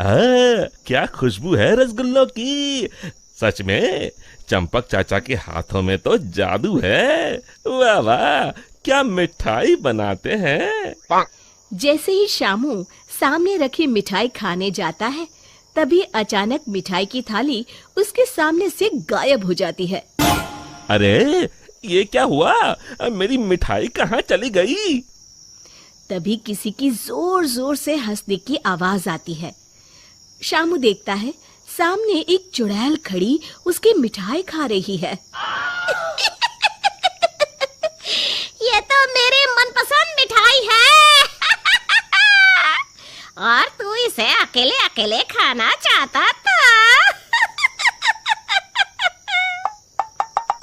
क्या खुशबू है रसगुल्लों की। सच में चंपक चाचा के हाथों में तो जादू है। वाह वाह, क्या मिठाई बनाते हैं। जैसे ही शामू सामने रखी मिठाई खाने जाता है, तभी अचानक मिठाई की थाली उसके सामने से गायब हो जाती है। अरे ये क्या हुआ, मेरी मिठाई कहाँ चली गई। तभी किसी की जोर जोर से हंसने की आवाज आती है। शामू देखता है सामने एक चुड़ैल खड़ी उसकी मिठाई खा रही है। ये तो मेरी मनपसंद मिठाई है। और तू इसे अकेले अकेले खाना चाहता था।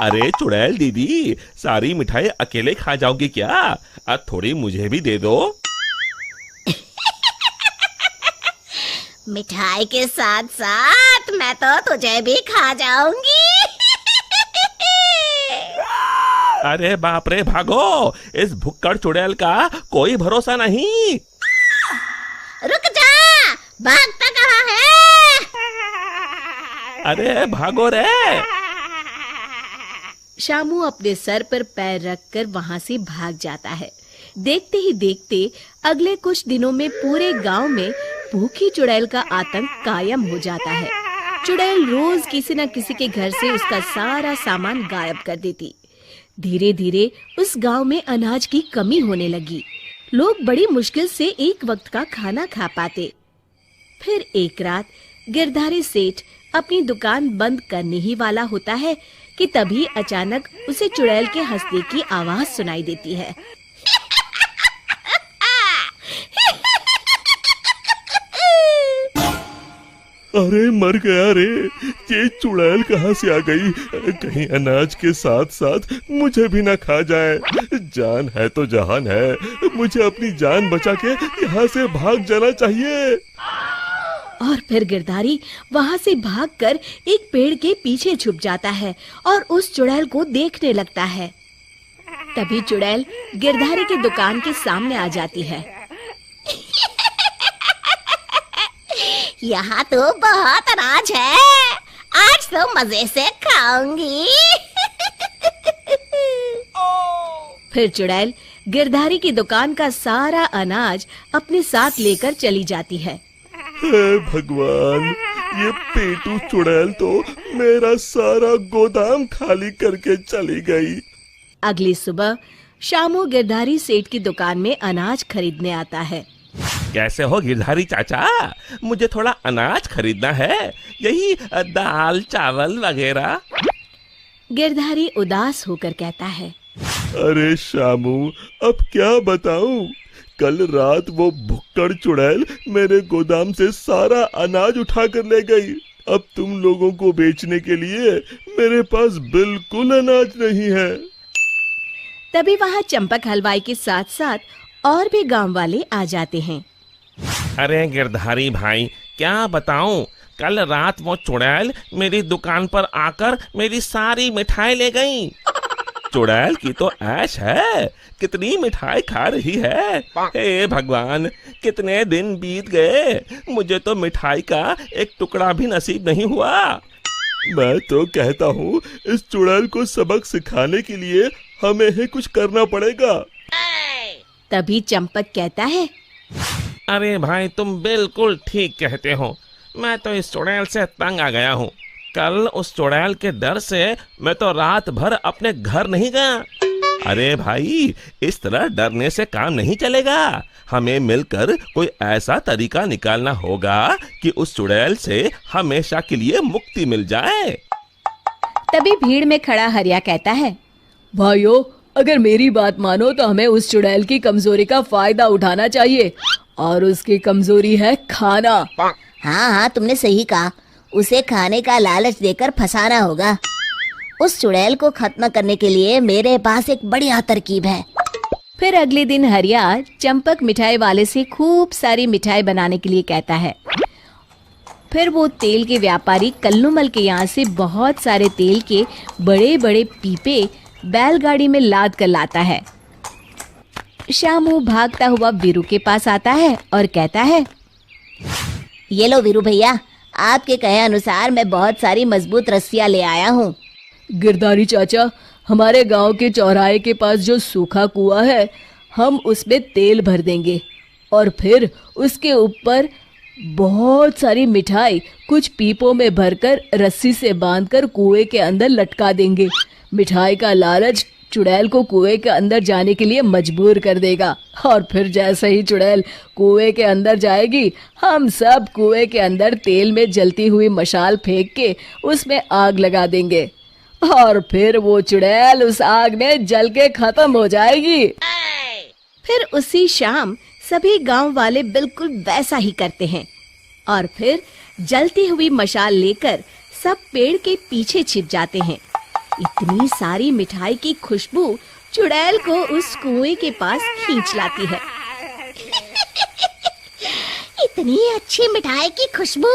अरे चुड़ैल दीदी, सारी मिठाई अकेले खा जाओगी क्या। अब थोड़ी मुझे भी दे दो। मिठाई के साथ साथ मैं तो तुझे भी खा जाऊंगी। अरे बाप रे, भागो, इस भुक्कड़ चुड़ैल का कोई भरोसा नहीं। रुक जा, भागता कहाँ है। अरे भागो रे। शामू अपने सर पर पैर रखकर वहां से भाग जाता है। देखते ही देखते अगले कुछ दिनों में पूरे गांव में भूखी चुड़ैल का आतंक कायम हो जाता है। चुड़ैल रोज किसी न किसी के घर से उसका सारा सामान गायब कर देती। धीरे धीरे उस गांव में अनाज की कमी होने लगी। लोग बड़ी मुश्किल से एक वक्त का खाना खा पाते। फिर एक रात गिरधारी सेठ अपनी दुकान बंद करने ही वाला होता है कि तभी अचानक उसे चुड़ैल के हंसने की आवाज सुनाई देती है। अरे मर गया रे, ये चुड़ैल कहाँ से आ गई। कहीं अनाज के साथ साथ मुझे भी ना खा जाए। जान है तो जहान है, मुझे अपनी जान बचा के यहाँ से भाग जाना चाहिए। और फिर गिरधारी वहां से भागकर एक पेड़ के पीछे छुप जाता है और उस चुड़ैल को देखने लगता है। तभी चुड़ैल गिरधारी की दुकान के सामने आ जाती है। यहाँ तो बहुत अनाज है, आज तो मजे से खाऊंगी। फिर चुड़ैल गिरधारी की दुकान का सारा अनाज अपने साथ लेकर चली जाती है। हे भगवान, ये पेटू चुड़ैल तो मेरा सारा गोदाम खाली करके चली गई। अगली सुबह शामू गिरधारी सेठ की दुकान में अनाज खरीदने आता है। कैसे हो गिरधारी चाचा, मुझे थोड़ा अनाज खरीदना है, यही दाल चावल वगैरह। गिरधारी उदास होकर कहता है, अरे शामू, अब क्या बताऊं। कल रात वो भुक्कड़ चुड़ैल मेरे गोदाम से सारा अनाज उठा कर ले गई। अब तुम लोगों को बेचने के लिए मेरे पास बिल्कुल अनाज नहीं है। तभी वहाँ चंपक हलवाई के साथ साथ और भी गांव वाले आ जाते हैं। अरे गिरधारी भाई, क्या बताऊं, कल रात वो चुड़ैल मेरी दुकान पर आकर मेरी सारी मिठाई ले गई। चुड़ैल की तो ऐश है, कितनी मिठाई खा रही है। हे भगवान, कितने दिन बीत गए, मुझे तो मिठाई का एक टुकड़ा भी नसीब नहीं हुआ। मैं तो कहता हूँ इस चुड़ैल को सबक सिखाने के लिए हमें ही कुछ करना पड़ेगा। तभी चंपक कहता है, अरे भाई, तुम बिल्कुल ठीक कहते हो। मैं तो इस चुड़ैल से तंग आ गया हूँ। कल उस चुड़ैल के डर से मैं तो रात भर अपने घर नहीं गया। अरे भाई, इस तरह डरने से काम नहीं चलेगा। हमें मिलकर कोई ऐसा तरीका निकालना होगा कि उस चुड़ैल से हमेशा के लिए मुक्ति मिल जाए। तभी भीड़ में खड़ा हरिया कहता है, भाइयों, अगर मेरी बात मानो तो हमें उस चुड़ैल की कमजोरी का फायदा उठाना चाहिए, और उसकी कमजोरी है खाना। हाँ हाँ, तुमने सही कहा, उसे खाने का लालच देकर फंसाना होगा। उस चुड़ैल को खत्म करने के लिए मेरे पास एक बढ़िया तरकीब है। फिर अगले दिन हरिया चंपक मिठाई वाले से खूब सारी मिठाई बनाने के लिए कहता है। फिर वो तेल के व्यापारी कल्लूमल के यहाँ से बहुत सारे तेल के बड़े बड़े पीपे बैलगाड़ी में लाद कर लाता है। शामू भागता हुआ वीरू के पास आता है और कहता है, ये लो वीरू भैया, आपके कहे अनुसार मैं बहुत सारी मजबूत रस्सियां ले आया हूँ। गिरधारी चाचा, हमारे गांव के चौराहे के पास जो सूखा कुआं है, हम उसमें तेल भर देंगे और फिर उसके ऊपर बहुत सारी मिठाई कुछ पीपों में भरकर रस्सी से बांधकर कुएं के अंदर लटका देंगे। मिठाई का लालच चुड़ैल को कुएं के अंदर जाने के लिए मजबूर कर देगा और फिर जैसे ही चुड़ैल कुएं के अंदर जाएगी, हम सब कुएं के अंदर तेल में जलती हुई मशाल फेंक के उसमें आग लगा देंगे और फिर वो चुड़ैल उस आग में जल के खत्म हो जाएगी। फिर उसी शाम सभी गांव वाले बिल्कुल वैसा ही करते हैं और फिर जलती हुई मशाल लेकर सब पेड़ के पीछे छिप जाते हैं। इतनी सारी मिठाई की खुशबू चुड़ैल को उस कुएं के पास खींच लाती है। इतनी अच्छी मिठाई की खुशबू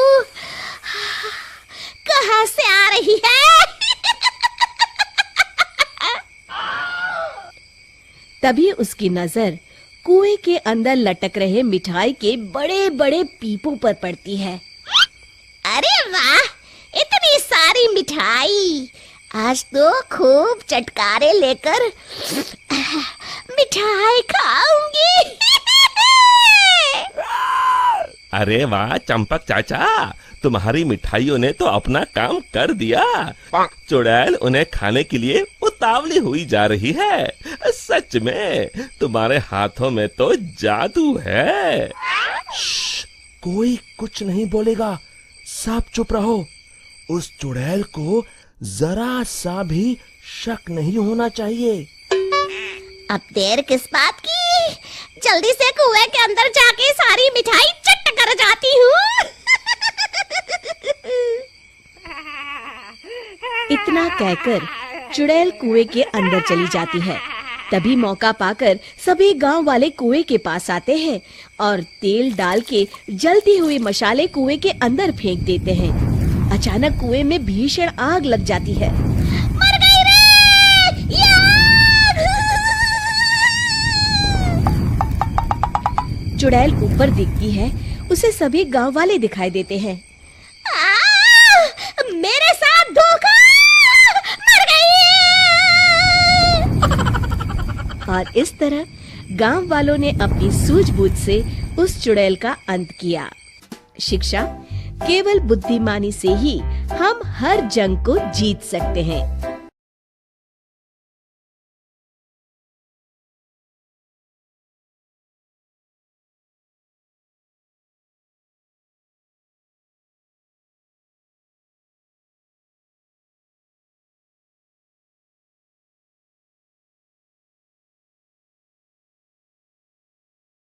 कहाँ से आ रही है? तभी उसकी नजर कुएं के अंदर लटक रहे मिठाई के बड़े बड़े पीपों पर पड़ती है। अरे वाह, इतनी सारी मिठाई! आज तो खूब चटकारे लेकर मिठाई खाऊंगी। अरे वाह चंपक चाचा, तुम्हारी मिठाइयों ने तो अपना काम कर दिया। चुड़ैल उन्हें खाने के लिए उतावली हुई जा रही है। सच में तुम्हारे हाथों में तो जादू है। कोई कुछ नहीं बोलेगा, सब चुप रहो। उस चुड़ैल को जरा सा भी शक नहीं होना चाहिए। अब देर किस बात की? जल्दी से कुएं के अंदर जाके सारी मिठाई चट कर जाती हूँ। इतना कहकर चुड़ैल कुएं के अंदर चली जाती है। तभी मौका पाकर सभी गांव वाले कुएं के पास आते हैं और तेल डाल के जलती हुई मशाले कुएं के अंदर फेंक देते हैं। अचानक कुएं में भीषण आग लग जाती है। मर गई रे! चुड़ैल ऊपर दिखती है, उसे सभी गांव वाले दिखाई देते हैं। मेरे साथ धोखा! मर गई! और इस तरह गांव वालों ने अपनी सूझबूझ से उस चुड़ैल का अंत किया। शिक्षा, केवल बुद्धिमानी से ही हम हर जंग को जीत सकते हैं।